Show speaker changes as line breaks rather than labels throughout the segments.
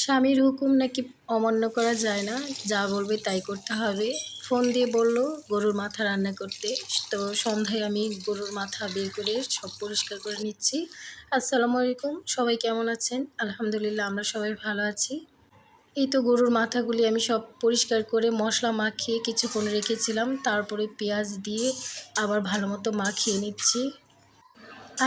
স্বামীর হুকুম নাকি অমান্য করা যায় না, যা বলবে তাই করতে হবে। ফোন দিয়ে বলল গরুর মাথা রান্না করতে। তো সন্ধ্যায় আমি গরুর মাথা বের করে সব পরিষ্কার করে নিচ্ছি। আসসালামু আলাইকুম, সবাই কেমন আছেন? আলহামদুলিল্লাহ, আমরা সবাই ভালো আছি। এই তো গরুর মাথাগুলি আমি সব পরিষ্কার করে মশলা মাখিয়ে কিছুক্ষণ রেখেছিলাম, তারপরে পেঁয়াজ দিয়ে আবার ভালো মতো মাখিয়ে নিচ্ছি।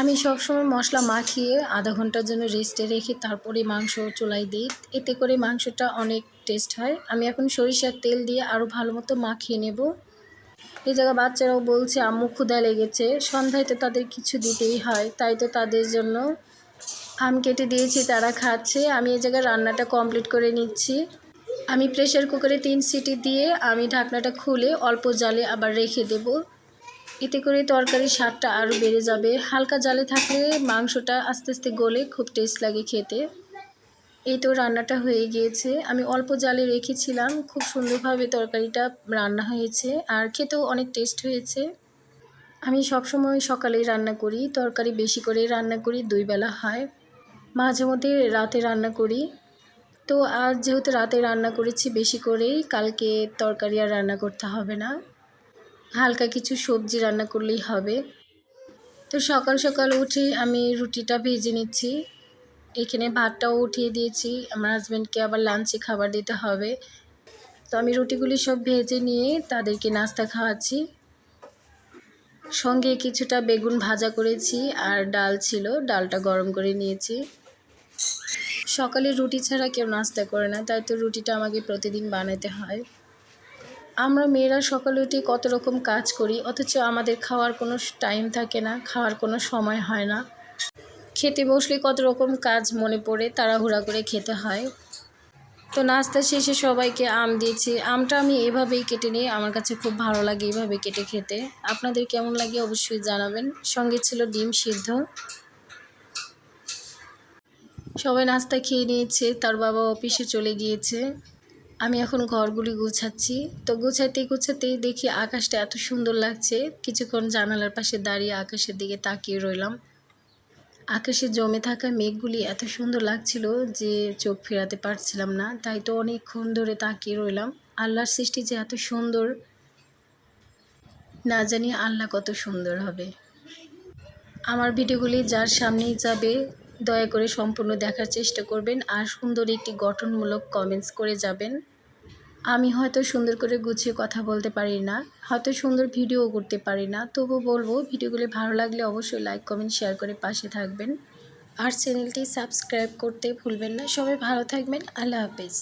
আমি সবসময় মশলা মাখিয়ে আধা ঘন্টার জন্য রেস্টে রেখে তারপরে মাংস চুলায় দিই, এতে করে মাংসটা অনেক টেস্ট হয়। আমি এখন সরিষার তেল দিয়ে আরও ভালো মতো মাখিয়ে নেব। এই জায়গায় বাচ্চারাও বলছে আম্মু ক্ষুধা লেগেছে, সন্ধ্যায় তো তাদের কিছু দিতেই হয়, তাই তো তাদের জন্য আম কেটে দিয়েছি, তারা খাচ্ছে। আমি এই জায়গায় রান্নাটা কমপ্লিট করে নিচ্ছি। আমি প্রেসার কুকারে 3 সিটি দিয়ে আমি ঢাকনাটা খুলে অল্প জালে আবার রেখে দেব। এতে করে তরকারির স্বাদটা আরও বেড়ে যাবে। হালকা জালে থাকলে মাংসটা আস্তে আস্তে গলে খুব টেস্ট লাগে খেতে। এই তো রান্নাটা হয়ে গিয়েছে। আমি অল্প জালে রেখেছিলাম, খুব সুন্দরভাবে তরকারিটা রান্না হয়েছে আর খেতেও অনেক টেস্ট হয়েছে। আমি সবসময় সকালেই রান্না করি, তরকারি বেশি করেই রান্না করি, 2 বেলা হয়। মাঝে মধ্যে রাতে রান্না করি। তো আজ যেহেতু রাতে রান্না করেছি বেশি করেই, কালকে তরকারি আর রান্না করতে হবে না, হালকা কিছু সবজি রান্না করলেই হবে। তো সকাল সকাল উঠে আমি রুটিটা ভেজে নিচ্ছি। এখানে ভাতটাও উঠিয়ে দিয়েছি, আমার হাজব্যান্ডকে আবার লাঞ্চে খাবার দিতে হবে। তো আমি রুটিগুলি সব ভেজে নিয়ে তাদেরকে নাস্তা খাওয়াচ্ছি। সঙ্গে কিছুটা বেগুন ভাজা করেছি আর ডাল ছিল, ডালটা গরম করে নিয়েছি। সকালে রুটি ছাড়া কেউ নাস্তা করে না, তাই তো রুটিটা আমাকে প্রতিদিন বানাতে হয়। আমরা মেয়েরা সকালে উঠে কত রকম কাজ করি, অথচ আমাদের খাওয়ার কোনো টাইম থাকে না, খাওয়ার কোনো সময় হয় না। খেতে বসলে কত রকম কাজ মনে পড়ে, তাড়াহুড়া করে খেতে হয়। তো নাস্তা শেষে সবাইকে আম দিয়েছি। আমটা আমি এভাবেই কেটে নিই, আমার কাছে খুব ভালো লাগে এভাবে কেটে খেতে। আপনাদের কেমন লাগে অবশ্যই জানাবেন। সঙ্গে ছিল ডিম সিদ্ধ। সবাই নাস্তা খেয়ে নিয়েছে, তার বাবা অফিসে চলে গিয়েছে। আমি এখন ঘরগুলি গুছাচ্ছি। তো গুছাতেই দেখি আকাশটা এত সুন্দর লাগছে। কিছুক্ষণ জানালার পাশে দাঁড়িয়ে আকাশের দিকে তাকিয়ে রইলাম। আকাশে জমে থাকা মেঘগুলি এত সুন্দর লাগছিল যে চোখ ফেরাতে পারছিলাম না, তাই তো অনেকক্ষণ ধরে তাকিয়ে রইলাম। আল্লাহর সৃষ্টি যে এত সুন্দর, না জানি আল্লাহ কত সুন্দর হবে। আমার ভিডিওগুলি যার সামনেই যাবে দয়া করে সম্পূর্ণ দেখার চেষ্টা করবেন আর সুন্দর একটি গঠনমূলক কমেন্টস করে যাবেন। আমি হয়তো সুন্দর করে গুছিয়ে কথা বলতে পারি না, হয়তো সুন্দর ভিডিও করতে পারি না, তবু বলবো ভিডিওগুলি ভালো লাগলে অবশ্যই লাইক কমেন্ট শেয়ার করে পাশে থাকবেন আর চ্যানেলটি সাবস্ক্রাইব করতে ভুলবেন না। সবাই ভালো থাকবেন। আল্লাহ হাফেজ।